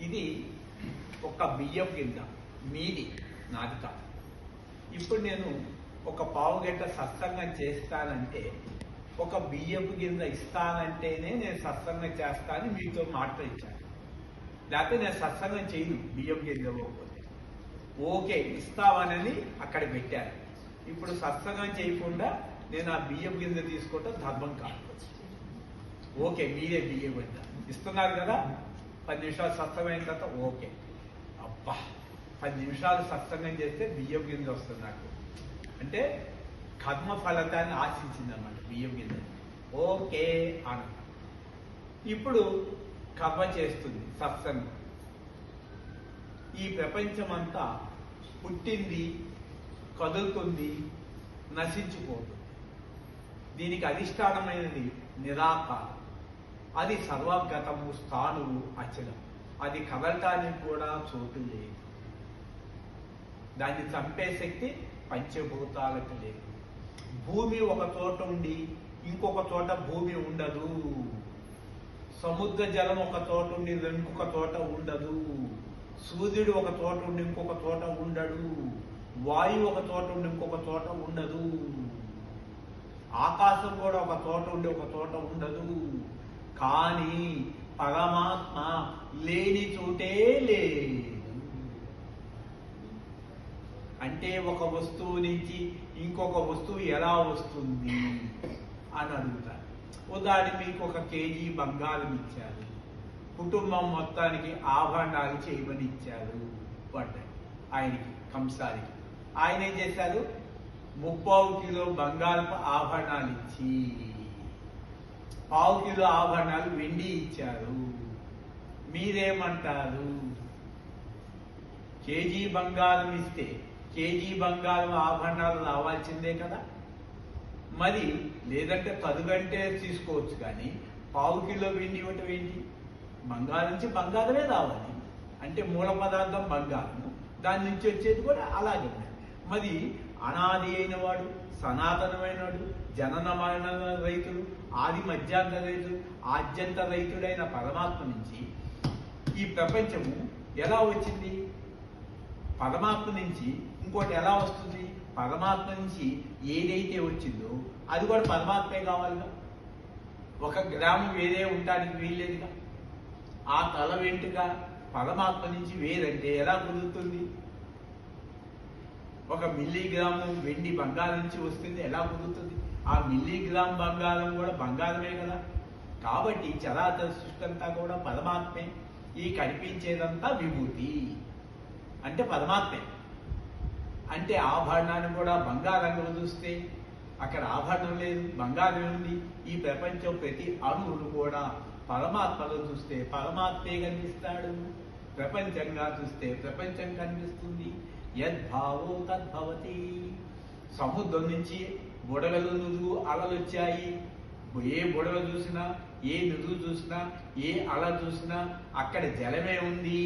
ఇది ఒక బియ్యం కింద మీది నాది కాదు. ఇప్పుడు నేను ఒక పావు గంట సత్సంగం చేస్తానంటే ఒక బియ్యపు గింజ ఇస్తానంటేనే నేను సత్సంగం చేస్తానని మీతో మాట ఇచ్చాను. లేకపోతే నేను సత్సంగం చేయను బియ్యం గింజ ఇవ్వకపోతే. ఓకే ఇస్తావనని అక్కడ పెట్టాను. ఇప్పుడు సత్సంగం చేయకుండా నేను ఆ బియ్యం గింజ తీసుకోవటం ధర్మం కాదు. ఓకే మీరే బియ్యం గింజ ఇస్తున్నారు కదా, 10 నిమిషాలు సత్సంగం అయిన తర్వాత ఓకే అబ్బా 10 నిమిషాలు సత్సంగం చేస్తే బియ్యం గింజ వస్తుంది నాకు అంటే కర్మ ఫలితాన్ని ఆశించింది అన్నమాట బియ్యం గింజ. ఓకే అన్న ఇప్పుడు కర్మ చేస్తుంది సత్సంగం. ఈ ప్రపంచం అంతా పుట్టింది, కదులుతుంది, నశించిపోతుంది. దీనికి అధిష్టానమైనది నిరాకారం. అది సర్వగతము, స్థానువు, అచలం. అది కదలటానికి కూడా చోటు లేదు. దాన్ని చంపే శక్తి పంచభూతాలకు లేదు. భూమి ఒక చోట ఉండి ఇంకొక చోట భూమి ఉండదు. సముద్ర జలం ఒక చోట ఉండి ఇంకొక చోట ఉండదు. సూర్యుడు ఒక చోట ఉండి ఇంకొక చోట ఉండడు. వాయువు ఒక చోట ఉండి ఇంకొక చోట ఉండదు. ఆకాశం కూడా ఒక చోట ఉండి ఒక చోట ఉండదు. కానీ పరమాత్మ లేని చోటే లేదు. అంటే ఒక వస్తువు నుంచి ఇంకొక వస్తువు ఎలా వస్తుంది అని అడుగుతారు. ఉదాహరణ మీకు 1 కేజీ బంగారం ఇచ్చారు, కుటుంబం మొత్తానికి ఆభరణాలు చేయమని ఇచ్చారు పడ్డాయి ఆయనకి, కంసారికి. ఆయన ఏం చేశారు, 30 కిలో బంగారపు ఆభరణాలు ఇచ్చి 1/2 కిలో ఆభరణాలు వెండి ఇచ్చారు. మీరేమంటారు? కేజీ బంగారం ఇస్తే కేజీ బంగారం ఆభరణాలు రావాల్సిందే కదా. మరి లేదంటే తదుగంటే తీసుకోవచ్చు, కానీ 1/2 కిలో వెండి ఇవ్వటం ఏంటి? బంగారం నుంచి బంగారమే రావాలి అంటే మూల పదార్థం బంగారము, దాని నుంచి వచ్చేది కూడా అలాగే ఉన్నాయి. మరి అనాది అయిన వాడు, సనాతనమైన వాడు, జనన మరణ రైతుడు, ఆది మధ్యాంత రైతుడు, ఆద్యంత రైతుడైన పరమాత్మ నుంచి ఈ ప్రపంచము ఎలా వచ్చింది? పరమాత్మ నుంచి ఇంకోటి ఎలా వస్తుంది? పరమాత్మ నుంచి ఏదైతే వచ్చిందో అది కూడా పరమాత్మే కావాలిగా. 1 గ్రాము వేరే ఉండడానికి వీల్లేదుగా. ఆ తల వెంటుగా పరమాత్మ నుంచి వేరంటే ఎలా కుదురుతుంది? 1 మిల్లీగ్రాము వెండి బంగారం నుంచి వస్తుంది, ఎలా కుదురుతుంది? ఆ మిల్లీగ్రామ్ బంగారం కూడా బంగారమే కదా. కాబట్టి చరాచర సృష్టి అంతా కూడా పరమాత్మే. ఈ కనిపించేదంతా విభూతి అంటే పరమాత్మే. అంటే ఆభరణాన్ని కూడా బంగారంగా చూస్తే అక్కడ ఆభరణం లేదు, బంగారమే ఉంది. ఈ ప్రపంచం ప్రతి అణువును కూడా పరమాత్మలో చూస్తే పరమాత్మే కనిపిస్తాడు, ప్రపంచంగా చూస్తే ప్రపంచం కనిపిస్తుంది. యద్భావో తద్భవతి. సముద్రం నుంచి బుడగలు, నుదురు, అలలు వచ్చాయి. ఏ బుడగ చూసినా, ఏ నుదురు చూసినా, ఏ అల చూసినా అక్కడ జలమే ఉంది.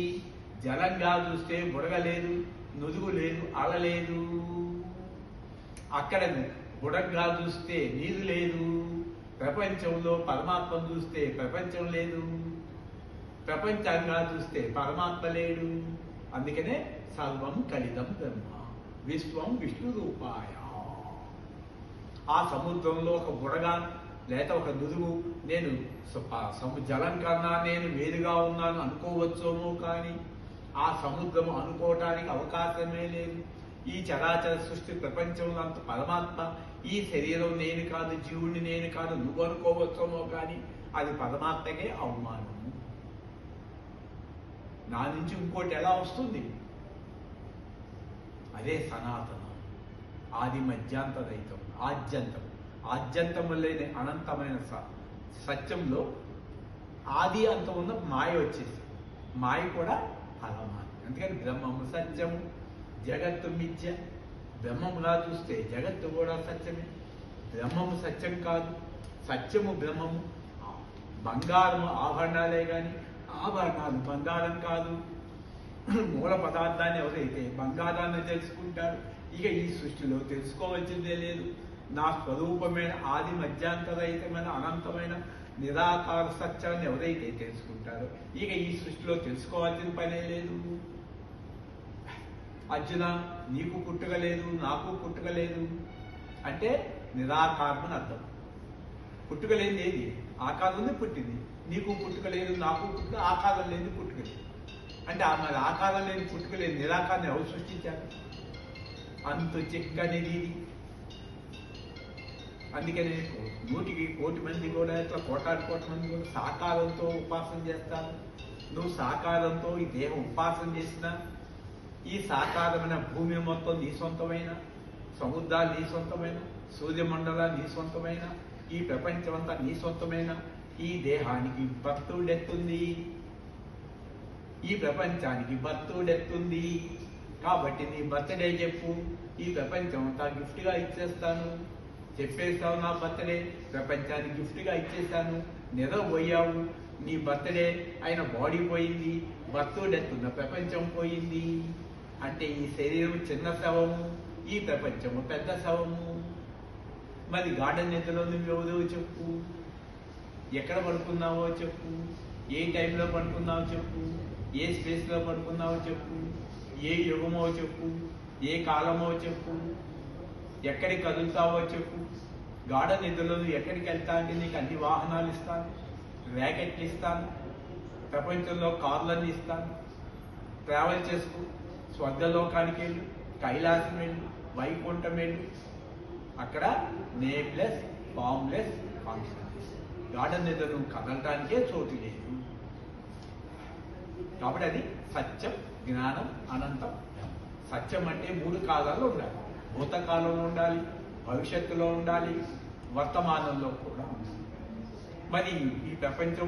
జలంగా చూస్తే బుడగ లేదు, నుదుగు లేదు, అల లేదు. అక్కడ బుడగగా చూస్తే నీరు లేదు. ప్రపంచంలో పరమాత్మ చూస్తే ప్రపంచం లేదు, ప్రపంచంగా చూస్తే పరమాత్మ లేడు. అందుకనే సర్వం కలిదం బ్రహ్మ విశ్వం విష్ణు రూపాయ. ఆ సముద్రంలో ఒక బుడగ లేక ఒక నుదుగు నేను జలం కన్నా నేను వేరుగా ఉన్నాను అనుకోవచ్చేమో, కానీ ఆ సముద్రము అనుకోవటానికి అవకాశమే లేదు. ఈ చరాచర సృష్టి ప్రపంచంలో అంత పరమాత్మ. ఈ శరీరం నేను కాదు, జీవుడిని నేను కాదు నువ్వు అనుకోవచ్చేమో, కానీ అది పరమాత్మకే అవమానము. నా నుంచి ఇంకోటి ఎలా వస్తుంది? అదే సనాతనం, ఆది మధ్యాంత రహితం, ఆద్యంతం. ఆద్యంతము లేని అనంతమైన సత్యంలో ఆది అంతం ఉన్న మాయ వచ్చేసి, మాయ కూడా పరమాత్మ. అందుకని బ్రహ్మము సత్యము, జగత్తు మిథ్య. బ్రహ్మముగా చూస్తే జగత్తు కూడా సత్యమే. బ్రహ్మము సత్యం కాదు, సత్యము బ్రహ్మము. బంగారము ఆభరణాలే కానీ ఆభరణాలు బంగారం కాదు. మూల పదార్థాన్ని ఎవరైతే బంగారాన్ని తెలుసుకుంటారు, ఇక ఈ సృష్టిలో తెలుసుకోవాల్సిందే లేదు. నా స్వరూపమైన ఆది మధ్యాంతరహితమైన అనంతమైన నిరాకార సత్యాన్ని ఎవరైతే తెలుసుకుంటారో ఇక ఈ సృష్టిలో తెలుసుకోవాల్సిన పనే లేదు. అర్జున, నీకు పుట్టుక లేదు, నాకు పుట్టుక లేదు అంటే నిరాకారం అని అర్థం. పుట్టుక లేని ఏది? ఆకారంలో పుట్టింది. నీకు పుట్టుక లేదు, నాకు పుట్టుక, ఆకారం లేని పుట్టుక లేదు అంటే మరి ఆకారం లేని పుట్టుక లేని నిరాకారాన్ని ఎవరు సృష్టించారు? అంత చిక్కనిది. అందుకని 100 కోటి మంది కూడా ఇట్లా కోటాది కోట్ల మంది కూడా సాకారంతో ఉపాసన చేస్తారు. నువ్వు సాకారంతో ఈ దేహం ఉపాసన చేసినా ఈ సాకారమైన భూమి మొత్తం నీ సొంతమైన, సముద్రాలు నీ సొంతమైన, సూర్యమండలాలు నీ సొంతమైన, ఈ ప్రపంచమంతా నీ సొంతమైన, ఈ దేహానికి భక్తుడెత్తుంది, ఈ ప్రపంచానికి భక్తుడెత్తుంది. కాబట్టి నీ బర్త్డే చెప్పు, ఈ ప్రపంచం అంతా గిఫ్ట్గా ఇచ్చేస్తాను. చెప్పేస్తావు నా బర్త్డే ప్రపంచానికి గిఫ్ట్గా ఇచ్చేస్తాను. నిద్రపోయావు, నీ బర్త్డే అయిన బాడీ పోయింది, భక్తుడెత్తున్న ప్రపంచం పోయింది. అంటే ఈ శరీరం చిన్న శవము, ఈ ప్రపంచము పెద్ద శవము. మరి గార్డెన్ నిద్రలో నువ్వెవరో చెప్పు, ఎక్కడ పడుకున్నావో చెప్పు, ఏ టైంలో పడుకున్నావో చెప్పు, ఏ స్పేస్లో పడుకున్నావో చెప్పు, ఏ యుగమో చెప్పు, ఏ కాలమో చెప్పు, ఎక్కడికి కదులుతావో చెప్పు. గార్డెన్ నిధుల్లో నువ్వు ఎక్కడికి వెళ్తా అంటే నీకు అన్ని వాహనాలు ఇస్తాను, ర్యాకెట్లు ఇస్తాను, ప్రపంచంలో కార్లన్నీ ఇస్తాను. ట్రావెల్ చేసుకో, స్వర్గలోకానికి వెళ్ళు, కైలాసం వెళ్ళు, వైకుంఠం వెళ్ళు. అక్కడ నేమ్లెస్, ఫామ్లెస్, ఫంక్షన్లెస్. గార్డెన్ నిధులు నువ్వు కదలటానికే చోటు లేదు. కాబట్టి అది సత్యం, జ్ఞానం, అనంతం. సత్యం అంటే 3 కాలాల్లో ఉండాలి. భూతకాలంలో ఉండాలి, భవిష్యత్తులో ఉండాలి, వర్తమానంలో కూడా ఉండాలి. మరి ఈ ప్రపంచం